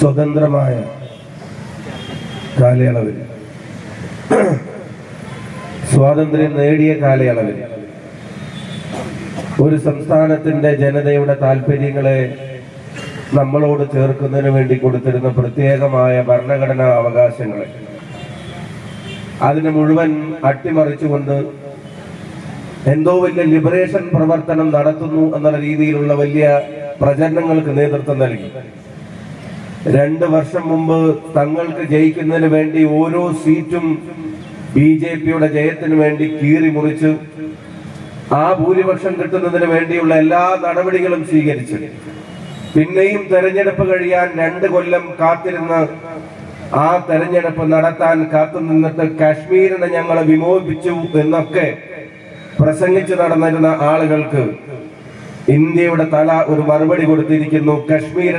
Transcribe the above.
സ്വതന്ത്രമായ കാലയളവിൽ, സ്വാതന്ത്ര്യം നേടിയ കാലയളവിൽ ഒരു സംസ്ഥാനത്തിന്റെ ജനതയുടെ താല്പര്യങ്ങളെ നമ്മളോട് ചേർക്കുന്നതിന് വേണ്ടി കൊടുത്തിരുന്ന പ്രത്യേകമായ ഭരണഘടനാ അവകാശങ്ങളെ അതിനെ മുഴുവൻ അട്ടിമറിച്ചുകൊണ്ട് എന്തോ വലിയ ലിബറേഷൻ പ്രവർത്തനം നടത്തുന്നു എന്നുള്ള രീതിയിലുള്ള വലിയ പ്രചരണങ്ങൾക്ക് നേതൃത്വം നൽകി. 2 വർഷം മുമ്പ് തങ്ങൾക്ക് ജയിക്കുന്നതിന് വേണ്ടി ഓരോ സീറ്റും BJPയുടെ ജയത്തിന് വേണ്ടി കീറി മുറിച്ച് ആ ഭൂരിപക്ഷം കിട്ടുന്നതിന് വേണ്ടിയുള്ള എല്ലാ നടപടികളും സ്വീകരിച്ചു. പിന്നെയും തെരഞ്ഞെടുപ്പ് കഴിയാൻ 2 കൊല്ലം കാത്തിരുന്ന് ആ തെരഞ്ഞെടുപ്പ് നടത്താൻ കാത്തുനിന്നിട്ട് കാശ്മീരിനെ ഞങ്ങളെ വിമോചിപ്പിച്ചു എന്നൊക്കെ പ്രസംഗിച്ചു നടന്നിരുന്ന ആളുകൾക്ക് ഇന്ത്യയുടെ തല ഒരു മറുപടി കൊടുത്തിരിക്കുന്നു. കശ്മീർ